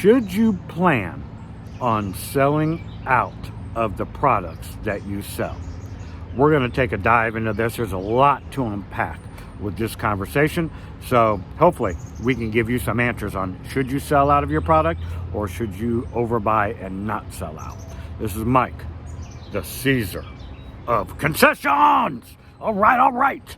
should you plan on selling out of the products that you sell? We're going to take a dive into this. There's a lot to unpack with this conversation. So hopefully we can give you some answers on should you sell out of your product or should you overbuy and not sell out. This is Mike, the Caesar of concessions. All right.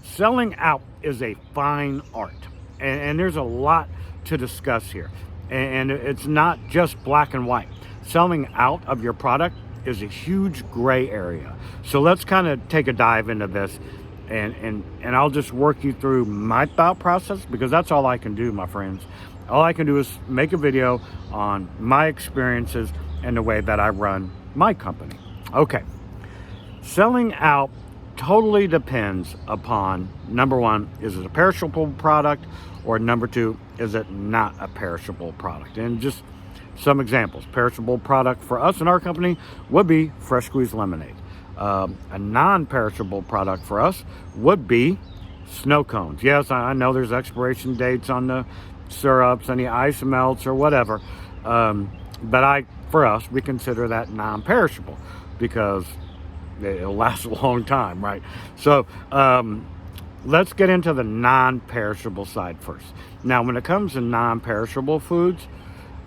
Selling out is a fine art, and there's a lot to discuss here. And it's not just black and white. Selling out of your product is a huge gray area. So let's kind of take a dive into this, and I'll just work you through my thought process, because that's all I can do, my friends. All I can do is make a video on my experiences and the way that I run my company. Okay, selling out totally depends upon, number one, is it a perishable product, or number two, is it not a perishable product? And just some examples. Perishable product for us in our company would be fresh squeezed lemonade. A non-perishable product for us would be snow cones. Yes, I know there's expiration dates on the syrups and the ice melts or whatever, but for us, we consider that non-perishable because it'll last a long time, right? So let's get into the non-perishable side first. Now, when it comes to non-perishable foods,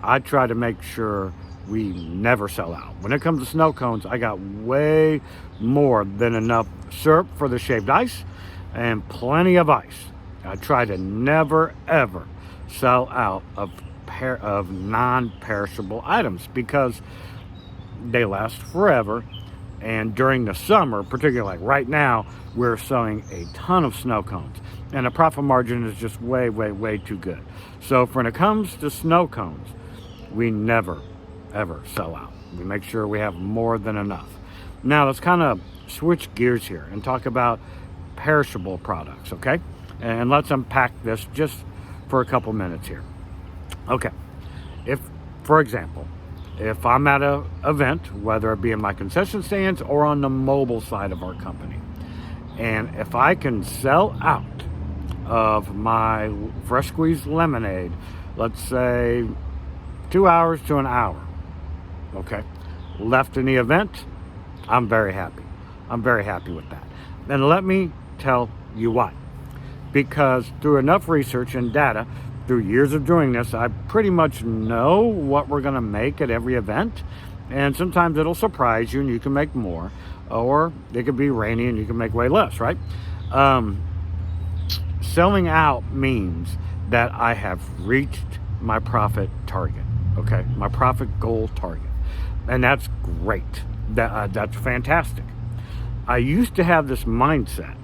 I try to make sure we never sell out. When it comes to snow cones, I got way more than enough syrup for the shaved ice and plenty of ice. I try to never, ever sell out of non-perishable items because they last forever. And during the summer, particularly like right now, we're selling a ton of snow cones. And the profit margin is just way, way, way too good. So when it comes to snow cones, we never, ever sell out. We make sure we have more than enough. Now, let's kind of switch gears here and talk about perishable products, okay? And let's unpack this just for a couple minutes here. Okay, for example, if I'm at an event, whether it be in my concession stands or on the mobile side of our company, and if I can sell out of my fresh squeezed lemonade, let's say 2 hours to an hour, okay, left in the event, I'm very happy. I'm very happy with that. And let me tell you why. Because through enough research and data, through years of doing this, I pretty much know what we're going to make at every event. And sometimes it'll surprise you and you can make more. Or it could be rainy and you can make way less, right? Selling out means that I have reached my profit target, okay? My profit goal target. And that's great. That's fantastic. I used to have this mindset.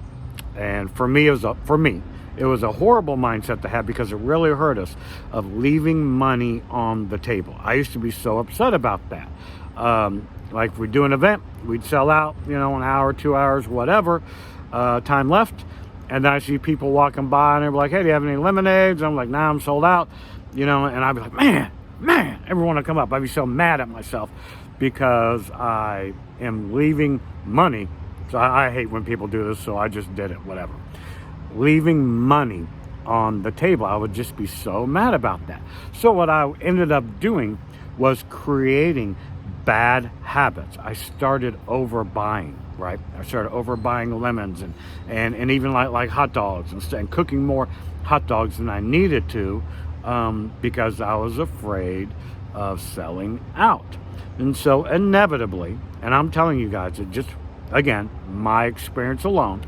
And for me, it was a horrible mindset to have because it really hurt us, of leaving money on the table. I used to be so upset about that. Like if we do an event, we'd sell out, an hour, 2 hours, whatever, time left. And then I see people walking by and they're like, hey, do you have any lemonades? I'm like, nah, I'm sold out, and I'd be like, man, everyone would come up. I'd be so mad at myself because I am leaving money. So I hate when people do this, so I just did it, whatever. Leaving money on the table. I would just be so mad about that. So what I ended up doing was creating bad habits. I started overbuying, right? I started overbuying lemons and even like hot dogs and cooking more hot dogs than I needed to because I was afraid of selling out. And so inevitably, and I'm telling you guys, it just, again, my experience alone,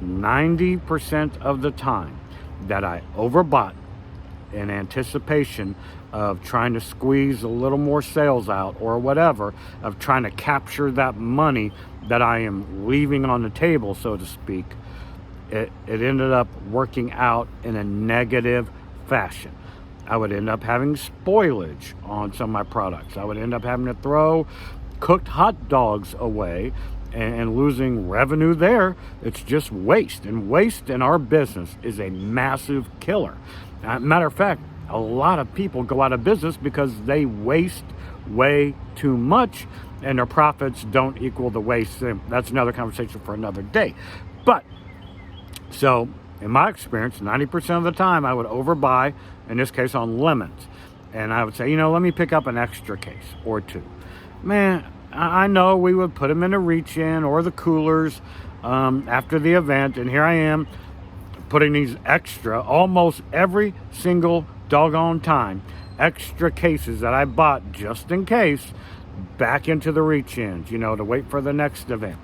90% of the time that I overbought in anticipation of trying to squeeze a little more sales out or whatever, of trying to capture that money that I am leaving on the table, so to speak, it ended up working out in a negative fashion. I would end up having spoilage on some of my products. I would end up having to throw cooked hot dogs away and losing revenue there. It's just waste. And waste in our business is a massive killer. Matter of fact, a lot of people go out of business because they waste way too much and their profits don't equal the waste. That's another conversation for another day. But, so in my experience, 90% of the time I would overbuy, in this case on lemons. and I would say, let me pick up an extra case or two. Man, I know we would put them in the reach-in or the coolers after the event, and here I am putting these extra, almost every single doggone time, extra cases that I bought just in case, back into the reach-ins, to wait for the next event.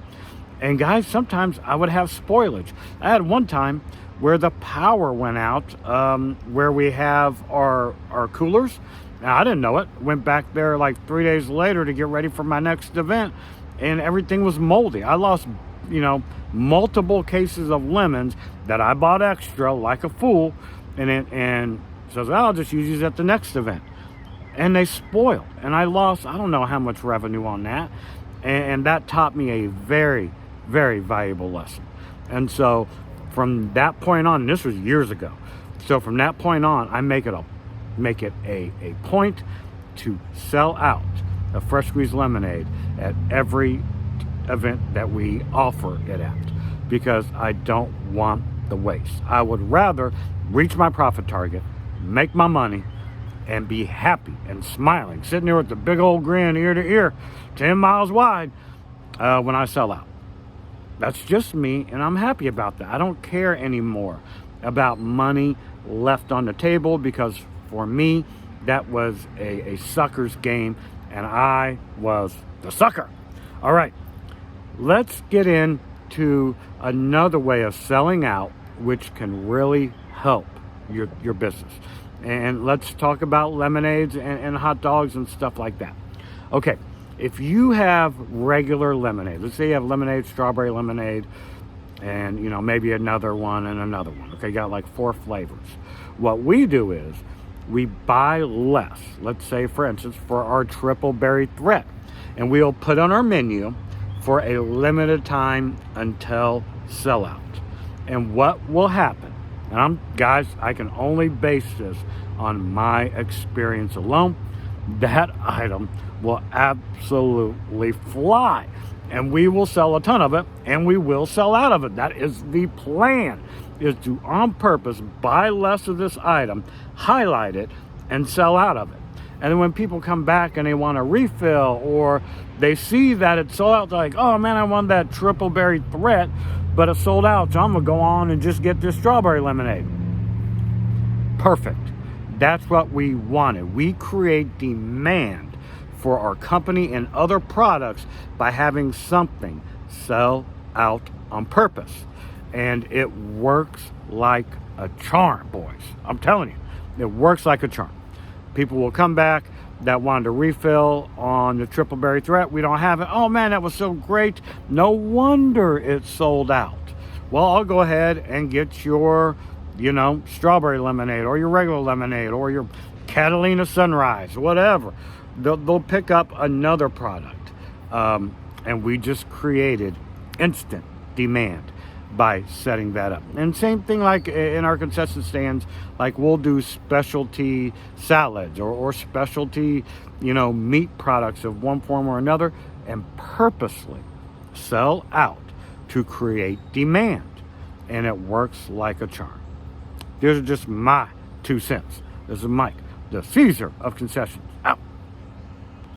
And guys, sometimes I would have spoilage. I had one time where the power went out where we have our coolers. Now, I didn't know it. Went back there like 3 days later to get ready for my next event, and everything was moldy. I lost, multiple cases of lemons that I bought extra like a fool, and so I'll just use these at the next event. And they spoiled, and I lost, I don't know how much revenue on that. And that taught me a very, very valuable lesson. And so from that point on, and this was years ago, so from that point on, I make it a point to sell out a fresh squeezed lemonade at every event that we offer it at, because I don't want the waste. I would rather reach my profit target, make my money, and be happy and smiling, sitting there with the big old grin ear to ear, 10 miles wide, when I sell out. That's just me, and I'm happy about that. I don't care anymore about money left on the table, because for me, that was a sucker's game, and I was the sucker. All right, let's get into another way of selling out, which can really help your business. And let's talk about lemonades and hot dogs and stuff like that. Okay, if you have regular lemonade, let's say you have lemonade, strawberry lemonade, and maybe another one and another one. Okay, you got like 4 flavors. What we do is we buy less. Let's say, for instance, for our triple berry threat, and we'll put on our menu for a limited time until sellout. And what will happen? And guys, I can only base this on my experience alone. That item will absolutely fly, and we will sell a ton of it, and we will sell out of it. That is the plan, is to on purpose buy less of this item, highlight it, and sell out of it. And then when people come back and they want a refill, or they see that it's sold out, they're like, oh man, I want that triple berry threat, but it's sold out, so I'm gonna go on and just get this strawberry lemonade. Perfect. That's what we wanted. We create demand for our company and other products by having something sell out on purpose. And it works like a charm, boys. I'm telling you, it works like a charm. People will come back that wanted to refill on the triple berry threat. We don't have it. Oh man, that was so great. No wonder it sold out. Well, I'll go ahead and get your, strawberry lemonade, or your regular lemonade, or your Catalina Sunrise, whatever. They'll pick up another product. And we just created instant demand by setting that up. And same thing like in our concession stands, like we'll do specialty salads or specialty, meat products of one form or another, and purposely sell out to create demand. And it works like a charm. These are just my 2 cents. This is Mike, the Caesar of concessions.